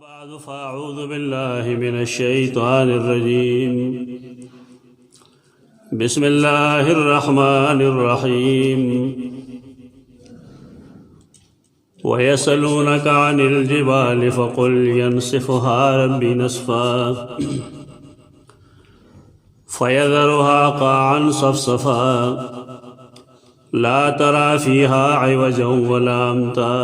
بعد فأعوذ بالله من الشيطان الرجيم بسم الله الرحمن الرحيم ويسألونك عن الجبال فقل ينسفها ربي نسفا فيذرها قاعا صفصفا لا ترى فيها عوجا ولا أمتا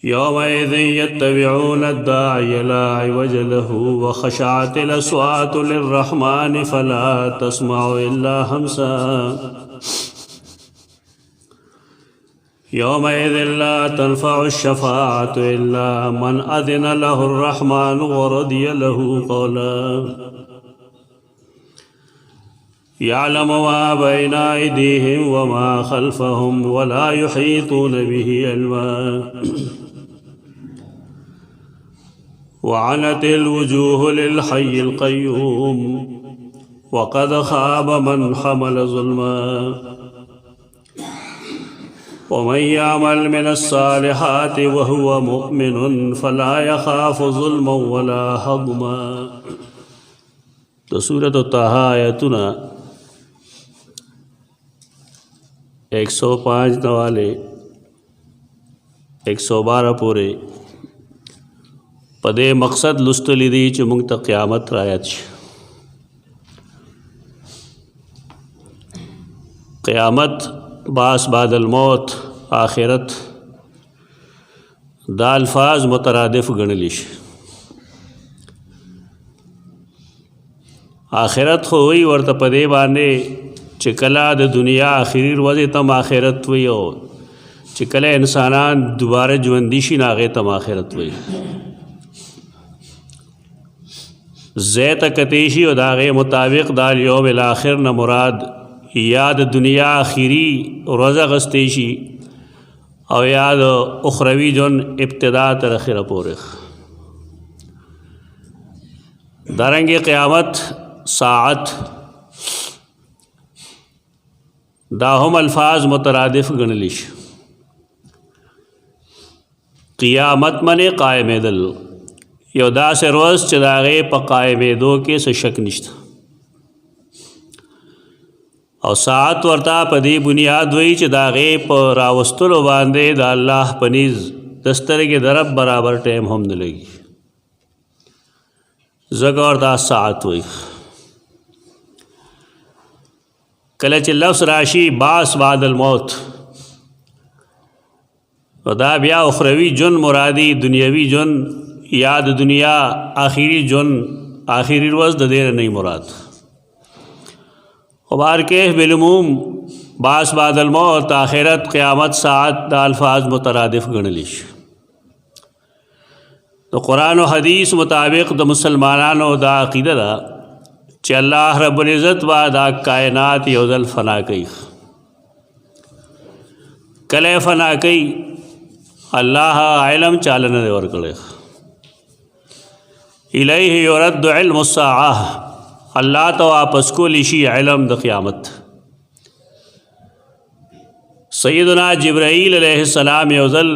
يومئذ يتبعون الداعي لا عوج له وخشعت الأصوات للرحمن فلا تسمع إلا همسا يومئذ لا تنفع الشفاعة إلا من أذن له الرحمن ورضي له قولا يعلم ما بين أيديهم وما خلفهم ولا يحيطون به علما وعنت الوجوه للحي القيوم وقد خاب من حمل ظلما ومن يعمل من الصالحات وهو مؤمن فلا يخاف ظلما ولا هضما. تو سورۃ طه آیتنا 105 نوالے 112 پورے پدے مقصد لستلی دی چې موږ ته قیامت رایت شي. قیامت، باس بعد الموت، آخرت دا الفاظ مترادف ګڼلی شي. آخرت خو وی ورته پدې باندې چې کله د دنیا آخري ورځې تم آخرت وي او چې کله انسانان دوباره ژوندي شي نو هغې تم آخرت وي. زی ته کتی شي او د هغې مطابق دا یوم الاخر نه مراد یا د دنیا آخري ورځ اخیستی شي او یا د اخروي ژوند ابتدا تر اخره پورې. دارنګې قیامت، ساعت، دا هم الفاظ مترادف ګڼلی شي. قیامت منې قائمېدل، یو داسې روز چې د هغې په قائمېدو کې څه شک نشته. او ساعت ورته په دې بنیاد وایي چې د هغې په راوستلو باندې د الله په نیز د سترګې د رب برابر ټیم هم نه لګي، ځکه ورته ساعت وایي. کله چې لفظ راشي باس بعد الموت، و دا بیا اخروي ژوند مرادي، دنیوي ژوند یا د دنیا آخري ژوند، آخري ورځ د دې نه مراد. خو بهرکیف بالعموم باس بعد الموت، آخرت، قیامت، ساعت دا الفاظ مترادف ګڼلی شي. د قرآن و حدیث مطابق د مسلمانانو دا عقیده ده چې الله رب العزت با دا کائنات یو ځل فنا کوي. کله فنا کوي الله علم چاله نه دی ورکړی. الیه یرد علم الساعه، الله ته واپس کولی شي علم د قیامت. سیدنا جبرائیل علیہ السلام یو ځل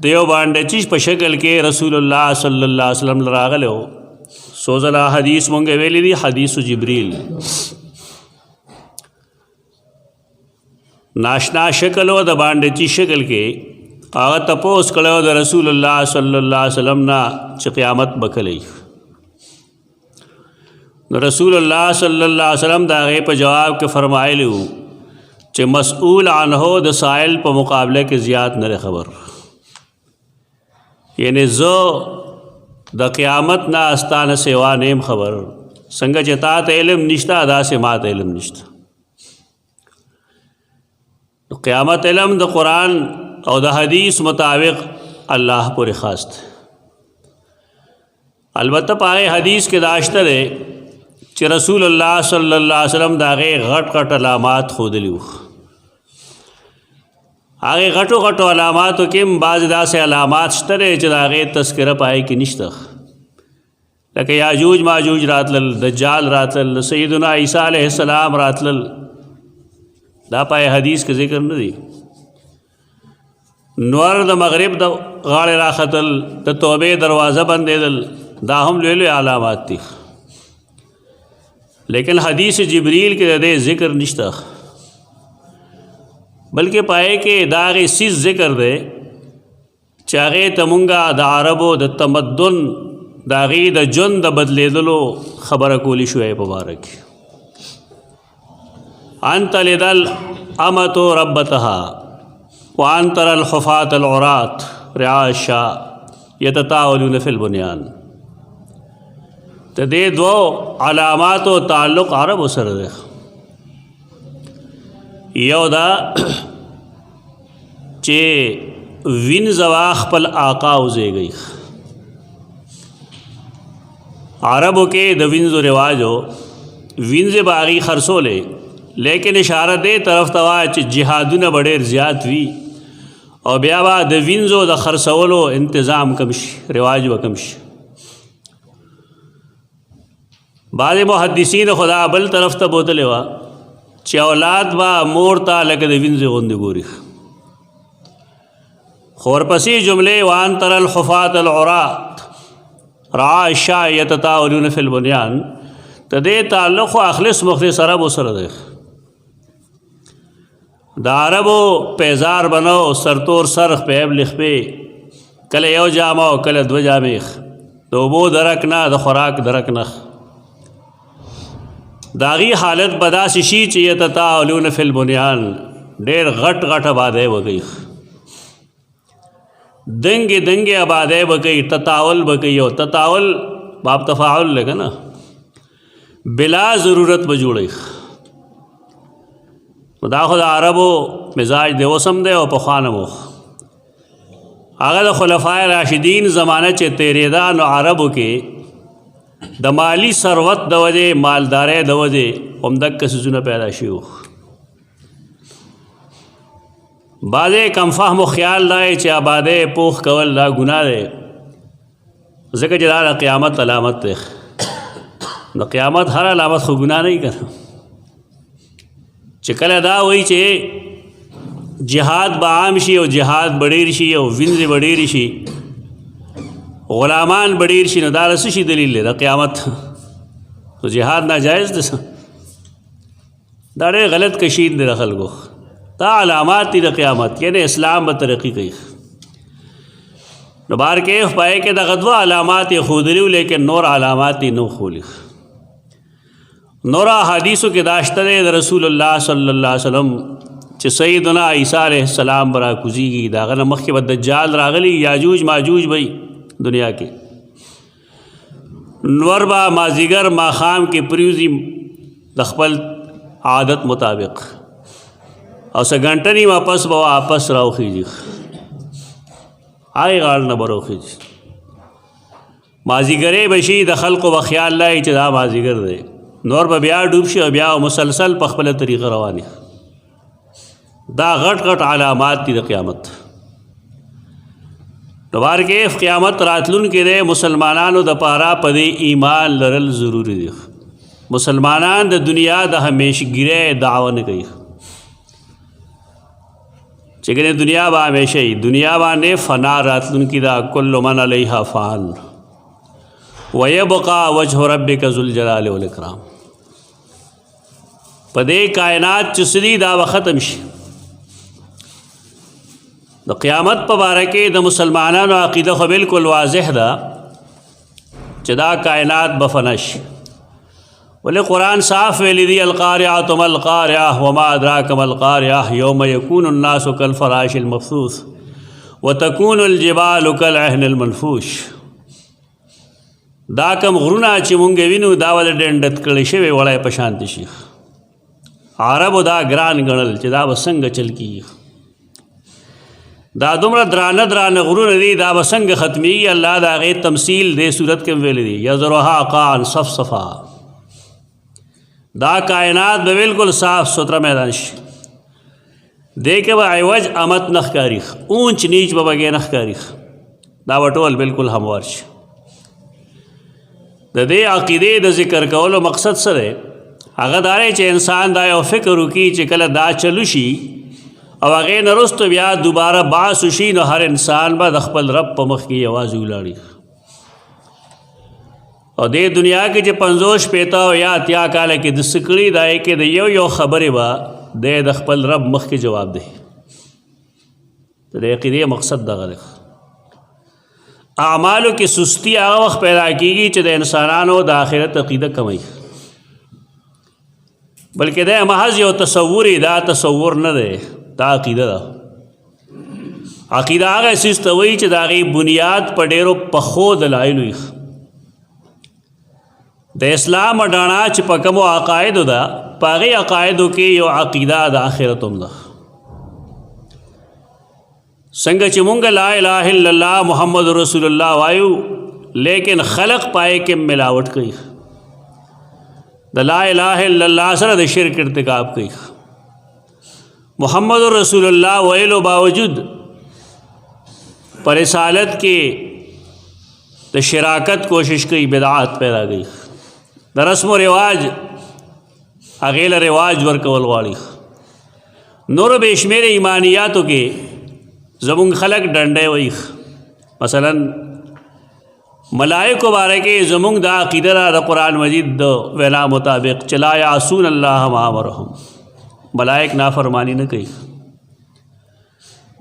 دیو باندې په شکل کې رسول الله صلی الله علیه وسلم راغلی و. څو ځله حدیث مونږ ویلی دی، حدیث جبریل. ناشنا شکل و د باندې شکل کې هغه تپوس کړی و د رسول الله صلی الله علیه وسلم نه چې قیامت به کله وي. نو رسول الله صلی الله علیه وسلم د هغې په جواب کې فرمایلی و چې مسئول عنه د سائل په مقابله کې زیات نه خبر. یعنی زه د قیامت نه استانه سوا نیم خبر، څنګه چې تا ته علم نشته داسې ما ته علم نشته. قیامت علم د قرآن او د حدیث مطابق الله پورې خاص دی. البته په هغې حدیث کې دا شته دی چې رسول الله صلی الله علیه وسلم د هغې غټ غټ علامات ښودلي وو. هغې غټو غټو علاماتو کې هم بعضې داسې علامات شته دی چې د هغې تذکره په هغې کې نشته، لکه یاجوج ماجوج راتلل، دجال راتلل، سیدنا عیسی علیہ السلام راتلل. دا پای حدیث کې ذکر نه دی. نور د مغرب د غاړې راختل د توبې دروازه بندېدل دا هم لوی لوی علامات دي لیکن حدیث جبریل کې د دې ذکر نشته بلکې پائے کې دا غي سیز ذکر دی چې هغې ته مونږه د عربو د تمدن د هغې د ژوند د بدلېدلو خبره کولی شوی په باره کې ان تلد الامة ربتها وان ترى الحفاة العراة رعاء الشاء يتطاولون في البنيان د دې دوو علاماتو تعلق عربو سره دی یو دا چې وینځوا خپل آقا وزیږي عربو کې د وینځو رواجو وینځې باغی خرڅولې لیکن اشاره دې طرف ته وایي چې جهادونه به ډېر زیات وي او بیا به د وینځو د خرڅولو انتظام کم شي رواج به کم شي بعض محدثین خدا بل طرف ته بوتلې وه چې اولاد به مور ته لکه د وینځې غوندې ګوري خو ورپسې جملې وان تر الحفاة العراة رعاء الشاء يتطاولون في البنيان ته دې تعلق خو اخلص مخلص عربو سره دی د عربو پیزار بنو سرتور سرخ پیب لخپې کله یو جامه او کله دو جامې د اوبو درک نه د خوراک درک نه داغي حالت بداسې شي چې یتطاولون فی البنیان ډېر غټ غټ آبادی وکړي دنګې دنګې آبادی وکړي تطاول وکړي او تطاول باب تفاعل لګه نه بلا ضرورت به جوړي دا خو د عربو مزاج دی اوسم دی او پخوانه مو هغه د خلفای راشدین زمانه چې تېرېده نو عربو کې د مالی ثروت د وجې مالدارۍ د وجې همدغه څیزونه پیدا شوي بعضې کم فهم و خیال دا چې آبادۍ پوخ کول دا ګناه دی ځکه چې دا د قیامت علامت دی د قیامت هر علامت خو ګناه نه وي که چې کله دا وایي چې جهاد به عام شي او جهاد به ډېر شي او وینځې به ډېرې شي غلامان به ډېر شي نو دا څه شي دلیل دی د قیامت تو جهاد ناجایز دی دا ډېر غلط کشید دی د خلکو دا علامات دي د قیامت یعنی اسلام به ترقی کوي نو بار کیف پائے کہ دغه دوه علامات یې ښودلي لیکن نور علامات یې نه ښودلي نور احادیثو کې داشته دی د رسول الله صلی الله علیه وسلم چې سیدنا عیسی علیه السلام به راکوزیږي د هغه نه مخکې به دجال راغلی یاجوج ماجوج به دنیا کې نور به مازدیګر ماښام کې پریوزي د خپل عادت مطابق او څه ګنټه نیمه پس به واپس راوخیږي هغې غاړه نه به راوخیږي مازدیګرې به شي د خلقو به خیال لایي چې دا مازدیګر دی نور به بیا ډوب شي او بیا مسلسل په خپله طریقه رواني دا غټ غټ علامات دي د قیامت نو بار کې قیامت راتلونکې دی مسلمانانو د پاره په دې ایمان لرل ضروري دي مسلمانان د دنیا د همیشګیرۍ دعوه نه کوي چې ګنې دنیا به همیشه وي دنیا باندې فنا راتلونکې ده کل من علیها فان ویبقى وجه ربک ذو الجلال والاکرام په دې کائنات چې څه دي دا به ختم شي د قیامت په باره کې د مسلمانانو عقیده خو بالکل واضح ده چې دا کائنات به فنا شي ولې قرآن صاف ویلی دی القارعة ما القارعة وما ادراک ما القارعة یوم یکون الناس کالفراش المبثوث وتکون الجبال کالعهن المنفوش دا کم غرونه چې مونږ وینو دا ول ډنډت کړی شوی وړای په شان دي شي عربو دا ګران ګڼل چې دا به څنګه چل کیږي دا دومره درانه درانه غرونه دي دا به څنګه ختمیږي الله د هغې تمثیل دې صورت کې ویلی دی یذرها قاعا صفصفا دا کائنات به بالکل صاف ستھرا میدان شي دې کې به عوج امت نه ښکاري اونچ نیچ به بګې نه ښکاري دا به ټول بالکل هموار شي د دې عقیدې د ذکر کولو مقصد څه دی هغه دا دی چې انسان دا یو فکر وکړي چې کله دا چلو شي او هغې نه وروسته بیا دوباره بعث وشي نو هر انسان به د خپل رب په مخ کې یوازې ولاړي او دې دنیا کې چې 50 او یا 80 کاله کې د څه کړي دا یې کې د یو خبرې به د خپل رب مخ کې جواب دی. د عقیدې مقصد دغه دی. اعمالو کې سستی هغه وخت پیدا کیږي چې د انسانانو د آخرت عقیده کموي، بلکې دا محض یو تصور دا تصور نه دی، دا عقیده ده. عقیده هغه څیز ته وایي چې د هغې بنیاد په ډېرو پخو دلایلو وي. د اسلام ډاڼه چې په کومو عقایدو ده په هغې عقایدو کې یو عقیده د آخرت هم ده. څنګه چې مونږ لا اله الا الله محمد رسول الله وایو لیکن خلق پای کې ملاوټ کوي، د لا اله الا الله سره د شرک ارتکاب کوي. محمد رسول الله ویلو باوجود پر رسالت کې د شراکت کوشش کوي، بدعات پیدا کوي، د رسم و رواج هغې له رواج ورکول غواړي. نور بې شمېره ایمانیاتو کې زمونږ خلق ډنډی وایي. مثلا ملائکو باره کې زمونږ دا عقیده ده د قرآن مجید د وینا مطابق چې لا یعصون الله ما امرهم، ملائک نافرمانی نه کوي،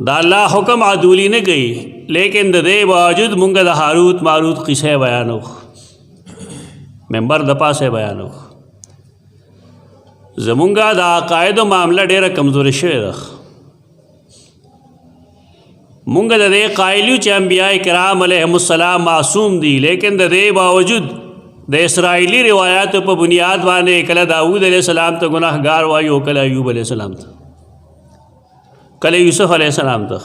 دا الله حکم عدولی نه کوي، لیکن د دې باوجود مونږ د هاروت ماروت قصه بیانو، منبر د پاسه بیانو. زمونږ د عقایدو معامله ډېره کمزورې شوې ده. مونږ د دې قایل یو چې انبیاء کرام علیهم السلام معصوم دي، لیکن د دې باوجود د اسرائیلی روایاتو په بنیاد باندې کله داود علیہ السلام ته ګناهګار وایو، کله ایوب علیہ السلام ته، کله یوسف علیہ السلام ته.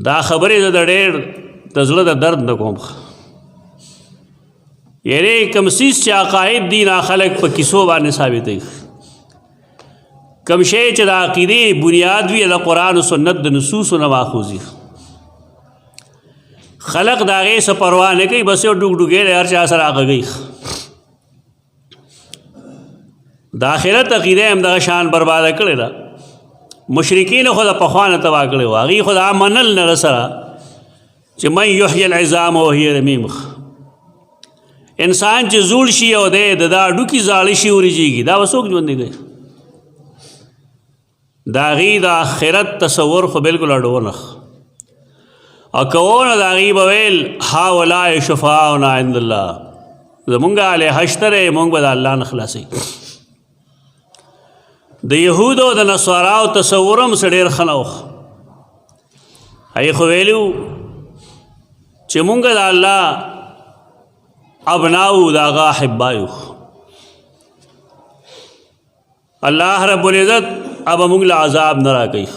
دا خبرې زه د ډېر د زړه د درد نه کوم. یعنې کوم څیز چې عقاید دي نا خلک په کیسو باندې ثابتوي، کم شی چې د عقیدې بنیاد وي د قرآن و سنت د نصوصو نه ماخوذ وي، خلق د هغې څه پروا نه کوي، بس یو ډوک ډوکې دی هر چا سره غږوي. د آخرت عقیده هم دغه شان برباده کړې ده. مشرکین خو د پخوا نه تباه کړی وو، هغوی خو دا منل نه سره چې من یحیی العظام وهی رمیم، انسان چې زوړ شي او دی د دا ډوکي زاړه شي ورجېږي، دا به څوک ژوندی کوي؟ د هغې د آخرت تصور خو بلکل اډونه او کوونه د هغې به ویل هؤلاء شفاعنا عند الله، زمونږ علیحه شته دی، مونږ به د الله نه خلاصوي. د یهودو د نصاراو تصور هم څه ډېر ښه نه و. هغې خو ویلي وو چې مونږ د الله ابناو د هغه احبا یو. الله رب العزت اب مونږ له عذاب نه راکوي.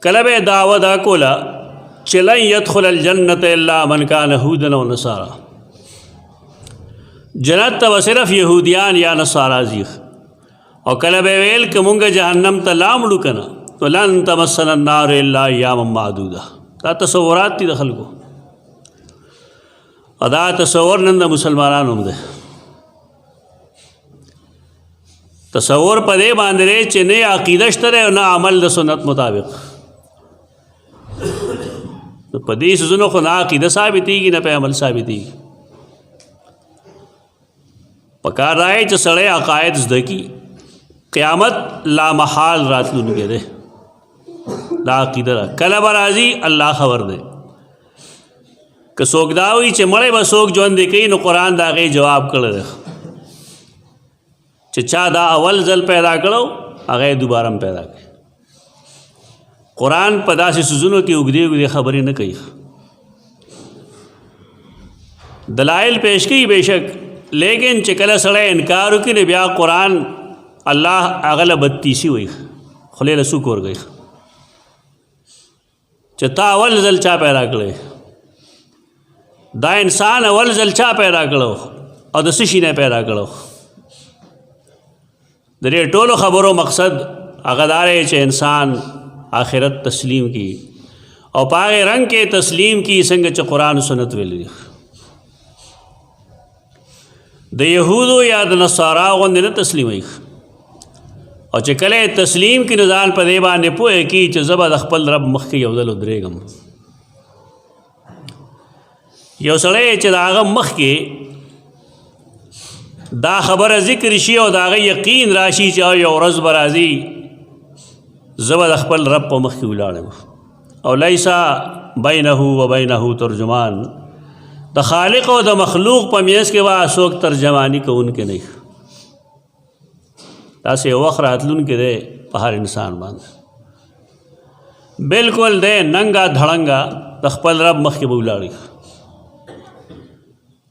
کله به یې دعوه دا کوله چې لن یدخل الجنة الا من کان هودا او نصارا، جنت ته به صرف یهودیان یا نصارا ځي. او کله به ویل که مونږ جهنم ته لاړو که نه تو لن تمسنا النار الا ایاما معدوده. دا تصورات دي د خلکو، او دا تصور نن د مسلمانانو هم دی. تصور په دې باندې دی چې نه عقیده شته دی او نه عمل د سنت مطابق. په دې څیزونو خو نه عقیده ثابتېږي نه په عمل ثابتېږي. پکار دا دی چې سړی عقاید زده کړي، قیامت لا محال راتلونکی دی. دا عقیده ده، کله به راځي الله خبر دی. که څوک دا وایي چې مړی به څوک ژوندی کوي، نو قرآن د هغې جواب کړی دی چې چا دا اول ځل پیدا کړو هغه یې دوباره هم پیدا کړي. قرآن په داسې څیزونو کې اوږدې اوږدې خبرې نه کوي، دلایل پیش کوي بېشک، لیکن چې کله سړی انکار وکړي نو بیا قرآن الله هغه له بدتیسي وایي، خولې له سوک ورکوي چې تا اول ځل چا پیدا کړی، دا انسان اول ځل چا پیدا کړو او د څه شي نه پیدا کړو. د دې ټولو خبرو مقصد هغه دا دی چې انسان آخرت تسلیم کی او په هغې رنګ کې تسلیم کی څنګه چې قرآن و سنت ویلي دي. د یهودو یا د نصارا غوندې نه تسلیموي او چې کله تسلیم کې نزان په دی باندې پوهه کی چې زبا د خپل رب مخ کې یو ځل ودرېږم. یو سړی چې د هغه مخ کې دا خبره ذکر شي او د هغه یقین راشي چې یو ورځ به راځي زبا د خپل رب په مخ کې ولاړم او لیسا بینه و بینه ترجمان، د خالق او د مخلوق په میانس کې به څوک ترجمانی کوونکی نه. داسې یو وخت راتلونکی دی په هر انسان باندې بالکل دی ننګا دھړنګا د خپل رب مخ کې به ولاړي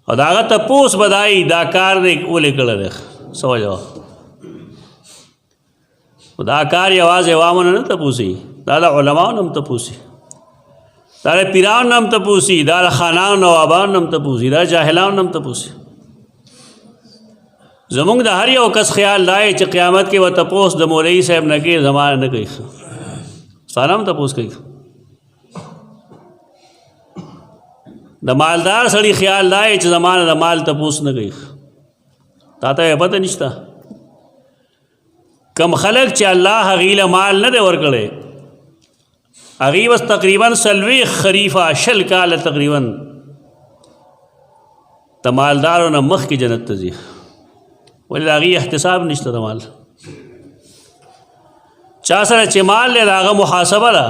او د هغه تپوس بدایي دا کار دی ولې کړی دی څه وجه دا کار یوازې عوامو نه تپوسي، دا د علماو نه هم تپوسي، دا د پیرانو نه هم تپوسي، دا د خانانو نوابانو نه هم تپوسي، دا جاهلانو نه هم تپوسي. زمونږ د هر یو کس خیال دی چې قیامت کې به تپوس د مولوي صاحب نه کوي، زمانه نه کوي، سانا هم تپوس کوي. د مالدار سړي خیال دی چې زمانه د مال تپوس نه کوي، تا ته پته نشته. کم خلق چې الله هغې له مال نه دی ورکړی، هغې بس تقریبا 40 خریفه 20 کاله تقریبا د مالدارو نه مخکې جنت ته ځي، ولې د هغې احتساب نشته د مال. چا سره چې مال دی د هغه محاسبه ده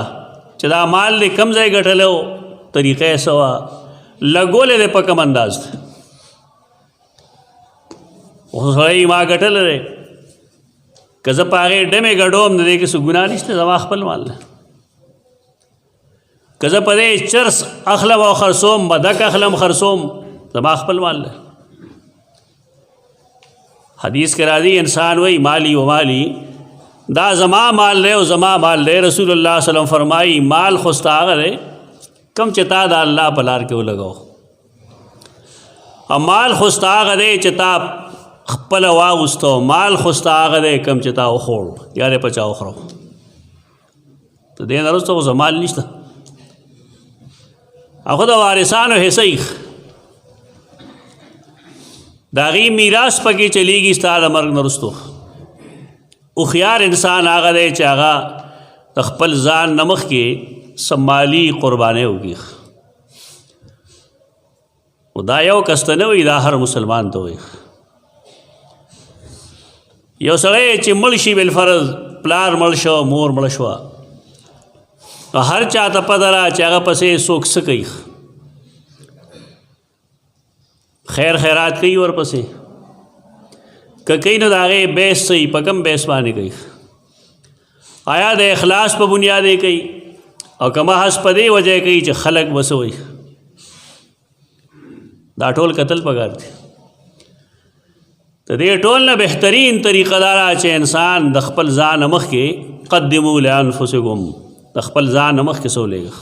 چې دا مال دی کم ځای ګټلی و، طریقه یې څه وه، لګولی دی په کم انداز دی. اوس سړی ما ګټلی دی که زه په هغې ډمې ګډوم د دې کې څه ګناه نشته، زما خپل مال دی. که زه په دې چرس اخلم او خرڅوم، بدک اخلم خرڅوم، زما خپل مال دی. حدیث کې راځي انسان وی مالی و مالی، دا زما مال دی او زما مال دی. رسول الله صلی الله علیه وسلم فرمایي مال خو ستا هغه دی کم چې تا د الله په لار کې ولګو، او مال خو ستا هغه دی چې تا خپله واغوستو، مال خو ستا هغه دی کم چې تا وخوړ یا دې په چا وخوړو. ته دې نه وروسته خو زه مال نشته، هغه د وارثانو حصه یې د هغې میراث پکې چلیږي ستا د مرګ نه وروستو. هوښیار انسان هغه دی چې هغه د خپل ځان نه مخکې څه مالي قربانۍ وکړي. دا یو کس ته نه وي، دا هر مسلمان ته وي. یو سړی چې مړ شي بالفرض، پلار مړ شو، مور مړه شوه، هر چا ته پته ده چې هغه پسې څوک څه کوي، خیر خیرات کوي ورپسې، که کوي نو د هغې بیس صحیح په کم بیس باندې کوي، آیا د اخلاص په بنیاد یې کوي او که محض په دې وجه کوي چې خلک به څه وایي. دا ټول کتل پکار دی. د دې ټول نه بهترین طریقه دا ده چې انسان د خپل ځان مخکې قدموا لانفسکم، د خپل ځان مخکې څه ولېږه.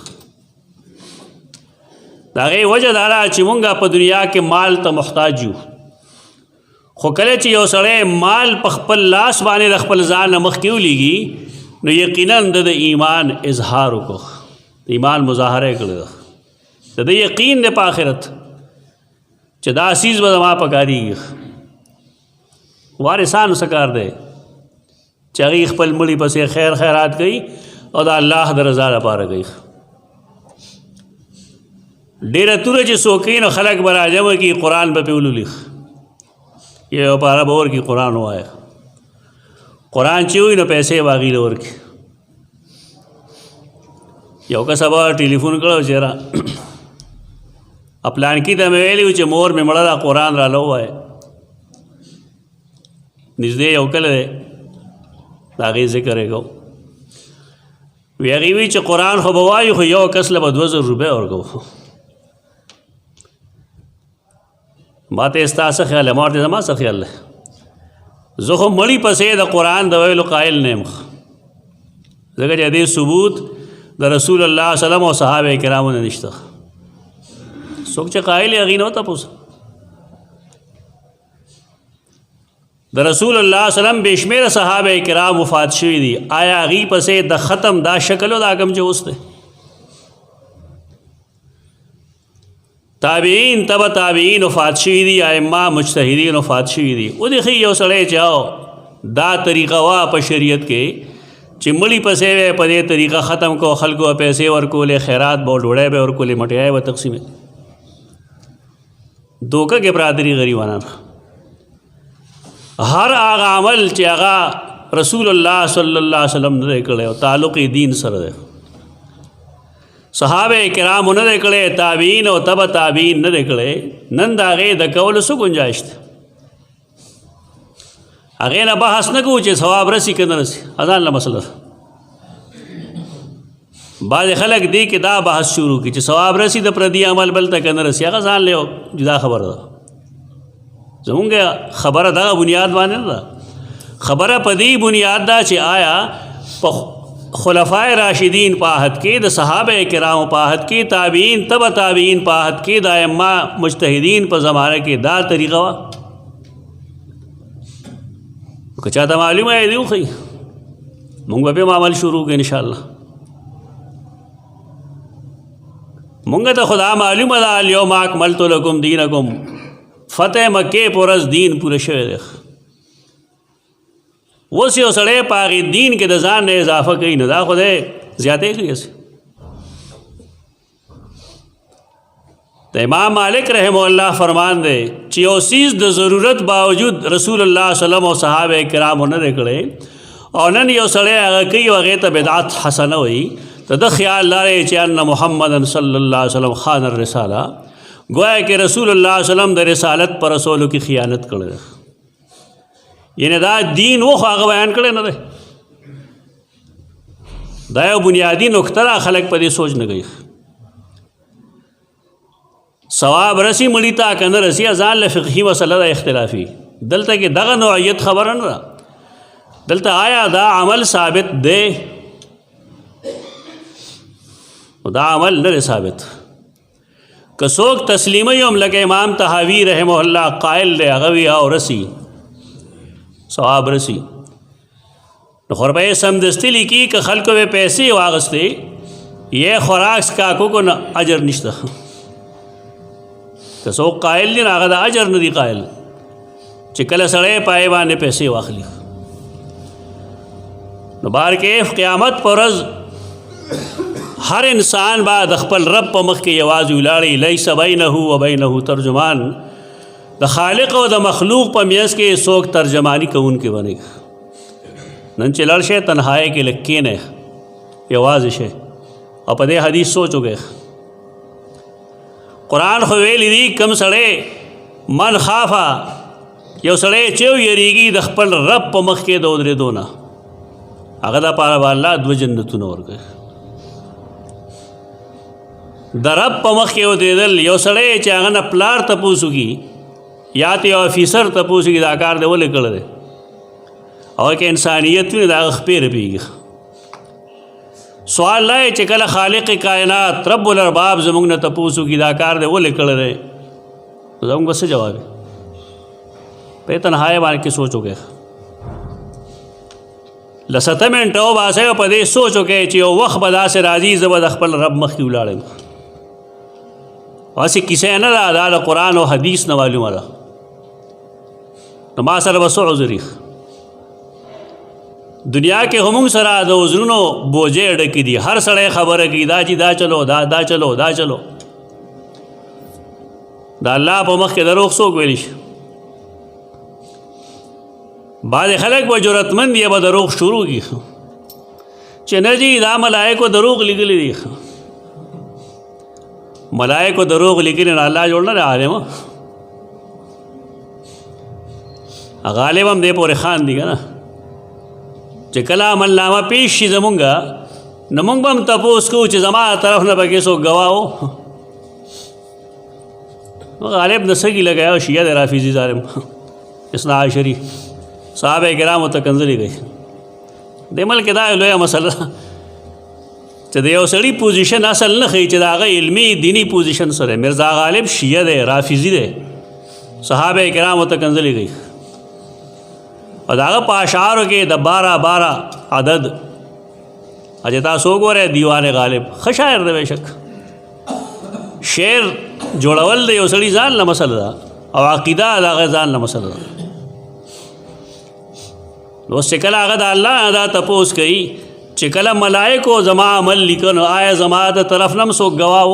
د هغې وجه دا ده چې مونږ په دنیا کې مال ته محتاج یو، خو کله چې یو سړی مال په خپل لاس باندې د خپل ځان مخکې ولېږي نو یقینا د ایمان اظهار وکړو، د ایمان مظاهره یې کړې ده، د دې یقین دی په آخرت چې دا عزیز به زما په کارېږي. وارثانو څه کار دی چې هغې خپل مړي پسې خیر خیرات کوي او د الله د رضا لپاره کوي. ډېره توره چې څوک کوي نو خلک به راجمع کړي، قرآن به پرې ولولي، یو پاره به ورکړي قرآن ووایه، قرآن چې وي نو پیسې به هغې له ورکړي. یو کس به ټلیفون کړی چېره پلانکي ته مې ویلي و چې مور مې مړه ده قرآن راله ووایه، نږدې یو کلی دی د هغې ذکر یې کو، وی هغې وی چې قرآن خو به وایو خو یو کس له به 2000 روپۍ ورکوو. ما ته ستا څه خیال دی؟ ما ورته زما څه خیال دی؟ زه خو مړي پسې د قرآن د ویلو قایل نه یم، ځکه چې دې ثبوت د رسول الله صلی الله علیه وسلم او صحابه کرامو نه نشته. څوک چې قایل یې هغې نه وتپوسه. د رسول الله صلی الله علیه وسلم بې شمېره صحابه کرام وفات شوي دي، آیا هغې پسې د ختم دا شکل او دا کم چې اوس دی؟ تابعین تبع تابعین وفات شوي دي، ائمه مجتهدین وفات شوي دي. ودې ښایي یو سړی چې دا طریقه وا په شریعت کې چې مړی پسې وې په دې طریقه ختم کو خلکو پیسې ورکولې خیرات به ډوړې به ورکولې مټیای به تقسیمې دوکه کې برادری غریبانان هر هغه عمل چې هغه رسول الله صلی الله علیه وسلم نه کړی او تعلق دین سره دی صحابه کرام نه کړی تابعین او تبع تابعین نه کړی نن دا غي د کول سو گنجائش ده هغه نه بحث نه کوو چې ثواب رسی کنه رسی اذان له مسله بعض خلک دی کې دا بحث شروع کی چې ثواب رسی د پردي عمل بل ته کنه رسی هغه ځان له جدا خبره ده زمونږه خبره دا بنیاد باندې ده خبره پدی بنیاد دا چې آیا خلفائے راشدین پاہت کې د صحابه کرام پاہت کې تابعین تبع تابعین پاہت کې د ائمه مجتهدین په زمانه کې دا طریقه وا که چاته معلومه دی خو مونږ به عمل شروع کړو ان شاء الله مونږ ته خدا معلومه ده اليوم اکملت لكم دینکم فتح مکه پرز دین پوره شوی دی اوس یو سړی په هغې دین کې د ځان نه اضافه کوي نو دا خو دی زیاتې کوي د امام مالک رحمه الله فرمان دی چې یو څیز د ضرورت باوجود رسول الله صلی الله علیه وسلم او صحابه کرامو نه دی کړی او نن یو سړی هغه کوي او هغې ته بدعت حسنه وایي ته د خیال لرئ چې ان محمد صلی الله علیه وسلم خان الرساله گویا کہ رسول اللہ صلی اللہ علیہ وسلم د رسالت پر رسولوں کی خیانت کړی یعنی دا دین وہ هغه بیان کړی نه دی دا یو بنیادی نقطه ده خلک په دې سوچ نه کوي ثواب رسی مړي ته که نه رسی ځان له فقهي مسله ده اختلافي دلته کې دغه نوعیت خبره نه ده دلته آیا دا عمل ثابت دی دا عمل نه ثابت که څوک تسلیمه هم لکه امام طحاوی رحمه الله قائل دی هغه وي او رسی ثواب رسی نو خو به یې سمدستي لیکي که خلکو به پیسې واغستې یې خوراک سکاکو کو نه اجر نشته که څوک قائل دی نو هغه د اجر نه دی قائل چې کله سړی پای باندې پیسې واخلي نو بار کې قیامت پر ورځ ہر انسان با د خپل رب په مخ کې یوازې ولاړی لیس بینه و بینه ترجمان د خالق او د مخلوق په میاس کې څوک ترجمانی کوونکی بني نن چې لړ شي تنهایی کې لکې نه یوازې شي او په دې حدیث سوچوګه قرآن خو ویلی دی کم سړی من خافا یو سړی چې یریږي د خپل رب په مخ کې د ودرېدو نه هغه د پاره به الله دوه جنتونه ورکوي د رب په مخ کې ودرېدل یو سړی چې هغه نه پلار تپوس وکړي یا ته یو افیسر تپوس وکړي دا کار دی ولې کړی دی او که انسانیت وي د هغه خپې رپېږي سوال دا چې کله خالق کائنات رب الارباب زموږ نه تپوس وکړي دا کار دی ولې کړی دی زموږ به څه جواب وي په تنهایي باندې کې سوچ وکړئ لسته منټه وباسئ او په دې سوچ وکړئ چې یو وخت به داسې راځي زه به د خپل رب مخکې ولاړم واسې کیسه نه ده دا د قرآن او حدیث نه معلومه ده نو ما سره به څه عذر دنیا کې همون سره د عذرونو بوجې ډکې دي هر سړی خبره کوي دا چې دا چلو دا چلو دا چلو دا الله په مخ کې دروغ څوک ویلی شي بعض خلک به جرأتمند یې به دروغ شروع کړي چې نه جی دا ملایکو دروغ لیکلي دي ملائکو دروغ لیکلی نه الله جوړ نه دی عالم غالب هم دې پورې خان دي که نه چې کله عملنامه پیش شي زمونږه نو مونږ به هم تپوس کوو چې زما طرف نه پکې څوک ګواه و غالب نه سګي لګیا شیعه دی رافضي ظالم اثنا عشري صحابه کرامو ته کنځلې کوي دې ملک دا یو لویه مسله چې د یو سړي پوزیشن اصل نه ښیي چې د هغه علمي دیني پوزیشن سره مرزا غالب شیعه دی رافضي دی صحابه کرامو ته کنځلې کوي او د هغه په اشعارو کې د 12 عدد اجه تاسو وګورئ دیوان غالب ښه شاعر دی بېشک شعر جوړول د یو سړي ځان له مسله ده او عقیده د هغه ځان له مسله ده نو چې کله هغه د الله دا تپوس کوي چې کله ملائکو زما عمل لیکنو آیا زما د طرف نم څوک ګواه و؟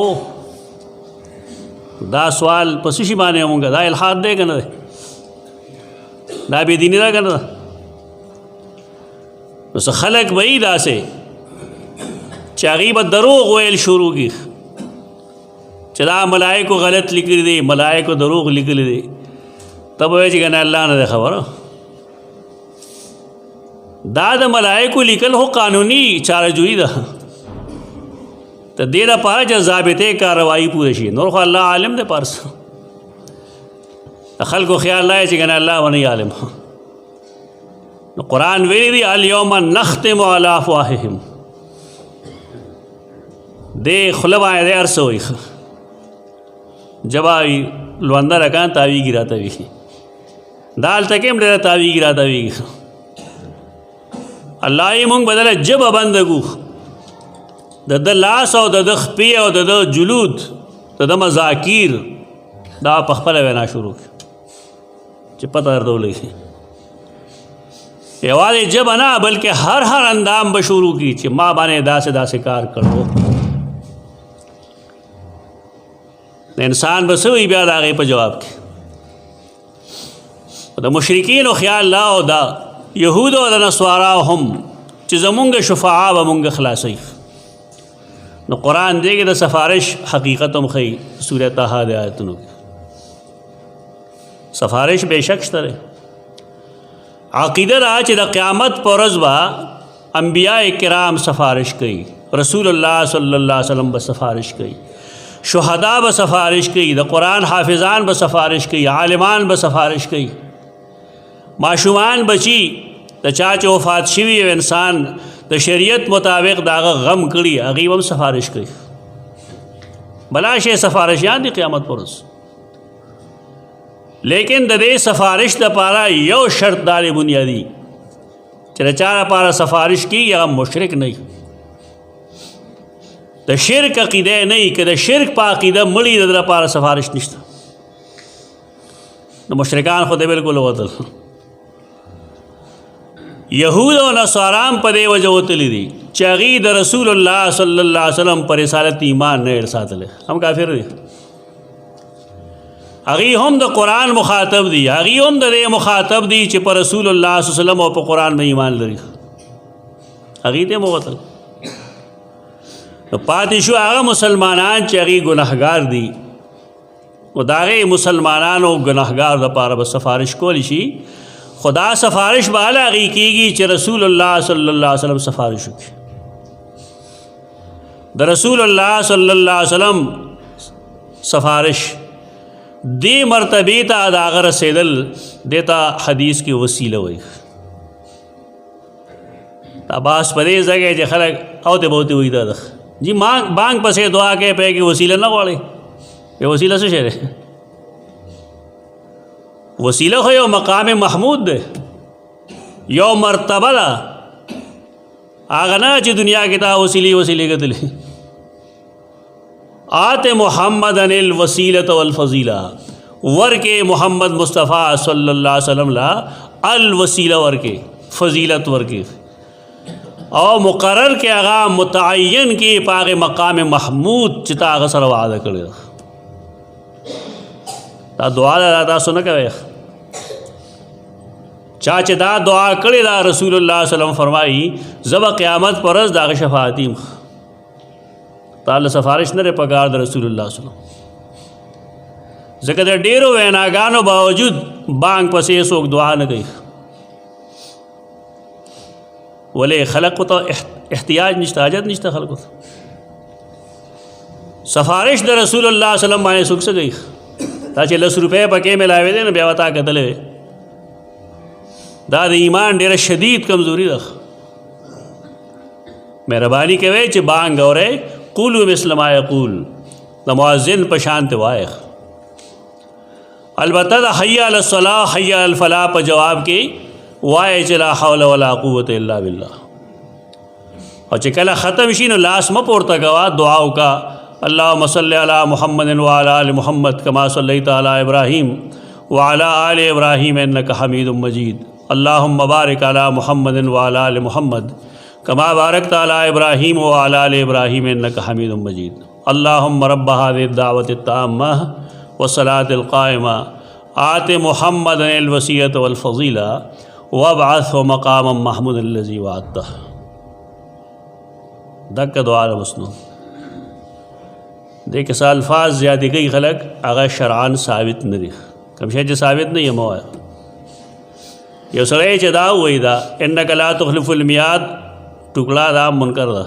دا سوال په څه شي باندې مونږ دا الحاد دی که نه دی؟ دا بېدیني ده که نه ده؟ نو څه خلک به وي داسې چې هغوی به دروغ ویل شروع کړي چې دا ملائکو غلط لیکلی دی، ملائکو دروغ لیکلی دی. ته به وایې چې که نه الله نه دی خبره. دا د ملائکو لیکل خو قانوني چارهجویي ده، د دې لپاره چې ضابطې کارروایي پوره شي. نور خو الله عالم دی پارس، د خلکو خیال دی چې که نه الله ونی عالم. نو قرآن ویلی دی الیوم نختم علی افواههم، دې خوله باندې هر څه وایي، جبا لونده رکان تاویږي راته وي، دا هلته کې هم ډېره تاویږي راته وي. الله یې مونږ بدله ژبه بنده کړو، د ده لاس او د ده خپې او د ده جلود د ده مذاکیر دا په خپله وینا شروع کړي چې پته درته ولګي. یوازې ژبه نه بلکې هر اندام به شروع کړي چې ما باندې داسې داسې کار کړو. د انسان به څه وي بیا د هغې په جواب کې؟ د مشرکینو خیال لا او دا یهودو او د نصواراو هم چې زمونږ شفعا به مونږ خلاصوي. نو قرآن دی کې د سفارش حقیقت هم ښیي. سورة طه د آیتونو کې سفارش بې شک شته دی. عقیده دا چې د قیامت په ورځ به انبیاء کرام سفارش کوي، رسول الله صلی الله علیه وسلم به سفارش کوي، شهدا به سفارش کوي، د قرآن حافظان به سفارش کوي، عالمان به سفارش کوي، معشومان بچی د چا چې وفات شوي او انسان د شریعت مطابق د هغه غم کړي هغوی هم سفارش کوي. بلا شی سفارشیان دي قیامت پر ورځ. لیکن د دې سفارش دپاره یو شرط دا دی بنیادي چې د چا لپاره سفارش کېږي هغه مشرک نه وي، د شرک عقیده نه وي. که د شرک په عقیده مړي د ده لپاره سفارش نشته. نو مشرکان خو دی بلکل وتل. یهود او نصارام په دې وجه وتلی دي چې هغوی د رسول الله صلی الله علیه وسلم پر رسالت ایمان نه ساتلی، هم کافر دي. هغوی هم د قرآن مخاطب دي، هغوی هم د دې مخاطب دي چې په رسول الله صلی الله علیه وسلم او په قرآن باندې ایمان لري. هغوی ته هم وتل. نو پاتې شو هغه مسلمانان چې هغوی ګناهګار دي، و د هغې مسلمانانو ګناهګار دپاره به سفارش کولی شي. خدا سفارش به هله هغې کېږي چې رسول الله صلی الله علیه وسلم سفارش وکړي. د رسول الله صلی الله علیه وسلم سفارش دې مرتبې ته د هغه رسېدل دې ته حدیث کې وسیله وایي. دا باس په دې ځای کې چې خلک اوتې بوتې وایي دا ده جی بانګ پسې دعا کوي پې کې وسیله نه غواړي. یہ وسیلہ سے شعر ہے. وسیلہ خو یو مقام محمود ده، یو مرتبه ده. هغه نه چې دنیا کې تا وسیلې کتلې. آت محمدن الوسیلة والفضیلہ، ورکے محمد مصطفیٰ صلی اللہ علیہ وسلم لا الوسیلہ ورکے، فضیلت ورکے، او مقرر کے آغا متعین کی پاغ مقام محمود چتا آغا سر وعدہ کرے. دا دعا دا سنہ کوئے چاچے دا دعا کرے دا رسول اللہ صلی اللہ علیہ وسلم فرمائی زبا قیامت پر از دا شفاعتیم تعالی سفارش نرے پگار دا رسول اللہ صلی اللہ علیہ وسلم. ذکر دا ڈیرو ویناگانو باوجود بانگ پسے سوک دعا نہ گئی. ولے خلق کو تو احتیاج نشتا، حاجت نشتا خلق کو. سفارش دا رسول اللہ صلی اللہ علیہ وسلم بانے سوک سے گئی تاچہ 10 روپے پکے میں لائے دے نا بیوتا قتلے. دا ایمان ډیر شدید کمزوری ده. مهربانی کوي چې بانګ اورئ قولوا مثل ما یقول، د مؤذن په شان ته وایي. البته د حي علی الصلاة حي علی الفلاح په جواب کې وایي چې لا حول ولا قوة الا بالله. او چې کله ختم شي نو لاس مه پورته کوه، دعا وکړه اللهم صل علی محمد وعلى آل محمد كما صليت على ابراهيم وعلى آل ابراهيم انك حميد مجيد. अल्लाहुम्मा बारिक अला मुहम्मदिन व अला आलि मुहम्मद कमा बारकता अला इब्राहीम व अला आलि इब्राहीम इन्नका हमीदुम मजीद। अल्लाहुम्मा रब्ब हाज़िहि दावति ताम्मह व सलातिल क़ाइमा आति मुहम्मदनिल वसीयत वल फ़ज़ीला वबअसहु मक़ामम महमूदन लज़ी वअदतह। दक दुआ मसनू देख सा अल्फाज ज़्यादा कई खलक अगर शरआन साबित नहीं कम शे साबित नहीं मोया यो सड़े चदा वही दा इन्नका ला तुख़लिफ़ुल मियाद टुकड़ा दा मुनकर दा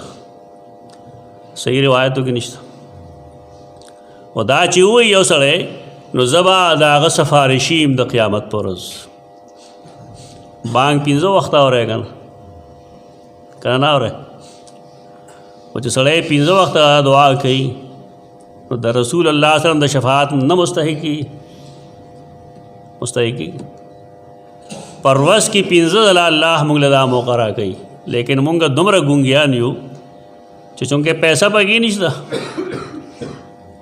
सही रिवायतों की निश्ता व दा चिव यो सड़े नो ज़बा दाग सफारिशीम द क़यामत परज़ बांग पिंजो वक्त हो रहे करना हो रहे वो जो सड़े पिंजो वक्त दुआ कही तो द रसूल अल्लाह सल्लल्लाहु अलैहि वसल्लम द शफात न मुस्तहिकी परवस की पिंजो अल्लाह मुगलदा मौक़रा कही लेकिन मुंगा दुमरा गुंगिया न्यू चूँकि पैसा पगी नहीं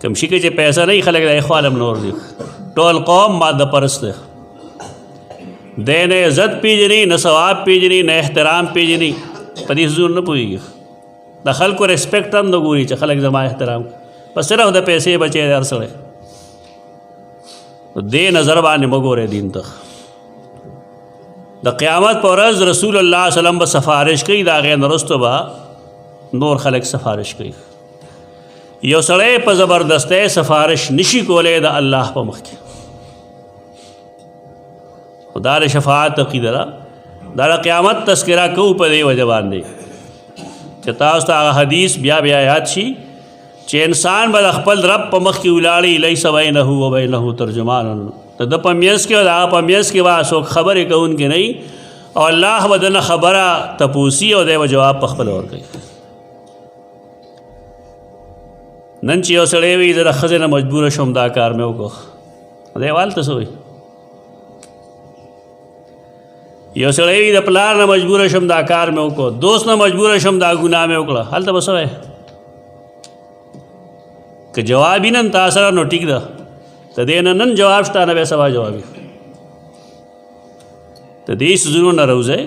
कमशी के पैसा नहीं खलक ख्वालम नोर दिख टोल कौम माद परस्त दे न इज़्ज़त पीजनी न सवाब पीजनी न एहतराम पीजनी पदी हजूर न पूरी दखल को रिस्पेक्ट हम न गोरी खलक जमा एहतराम बस सिर्फ द पैसे बचे हर सड़े तो दे नज़र बान मगोरे दिन तक द क़यामत परज़ रसूल अल्लाह सल्लम ब सफ़ारिश कई दागे नरस्तबा नूर खलक सफ़ारिश कई यो सड़े प ज़बरदस्त सफ़ारिश निशी कोले द अल्लाह प मख दार शफात अकीदरा दार क़यामत तस्करा कऊ पदे वजबान दे चतास्ता हदीस ब्या ब्या याद शी चे इंसान बद अखपल रब प मख की उलाड़ी लई सवै नहू वै नहू तर्जुमान तो द पमियस के दा पमियस के बाद सो खबर एक उनके नहीं और अल्लाह बदन खबरा तपूसी और दे व जवाब पखपल और गई नंची और सड़े हुई ज़रा खजे न मजबूर शुमदा कार में को देवाल तो सोई यो सड़े हुई द पलार न मजबूर शुमदा कार में को दोस्त न मजबूर शुमदा गुनाह में उकड़ा हाल तो बस है कि जवाब ही नन तासरा नो टिक दा तो देना नन जवाब स्टा न वैसा वा जवाबी तो देश जरूर न रोज़े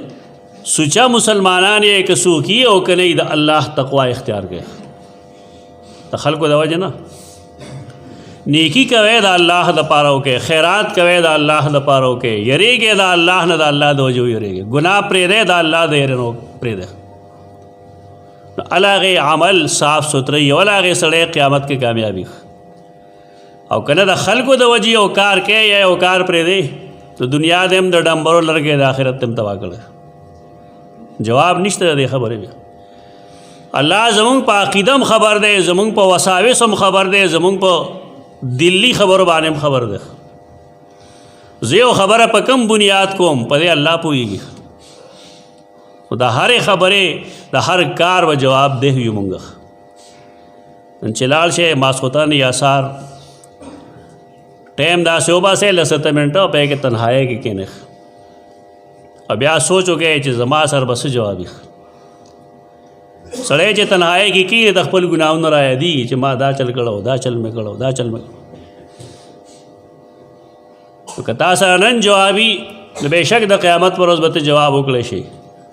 सुचा मुसलमाना ने एक सूखी ओ कने द अल्लाह तकवा इख्तियार के तो खल को दवा जना नेकी कवे द अल्लाह द पारो के खैरात कवे द अल्लाह द पारो के यरेगे द अल्लाह न द अल्लाह दो जो यरेगे गुनाह प्रे दे द अल्लाह दे नो प्रे दे अलागे अमल साफ़ सुथरई अलागे सड़े क़यामत के कामयाबी और कने द खल को द वजी औकार के या औकार प्रे दे तो दुनिया देम द डम्बरो लड़के द आखिरत तम तबाह कर जवाब निश्ते दे खबर है अल्लाह जमुंग प अक़ीदम खबर दे जमुंग प वसाविसम खबर दे जमुंग प दिल्ली खबर बानेम खबर दे ज़ेओ खबर प कम बुनियाद कोम पदे अल्लाह पूगी द हर खबरे द हर कार व जवाब दे हुई मुंगा चिलाल से मासोतान यासार टैम दा शोबा से लसत मिनटों पे के तन्हाए के केने अब या सोचो के जमा सर बस जवाबी सड़े चे तन्हाए की तखपल गुनाह न राय दी चे माँ दा चल कड़ो दा चल में कड़ो दा चल में तो कता सा नन जवाबी बेशक द क़यामत पर रोज़ बत जवाब उकले शे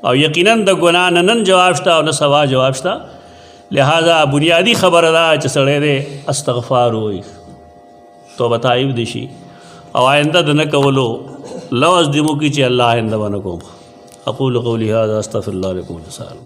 और यकीनन द गुनाह नन जवाबता और न सवा जवाबता लिहाजा बुनियादी खबर अदा सड़े दे अस्तग़फ़ार हुई तो बताई दिशी और आइंदा दन कवलो लवज़ दिमु की चे अल्लाह आइंदा वन को अक़ूलु क़ौली हाज़ा अस्तग़फ़िरुल्लाह लकुम।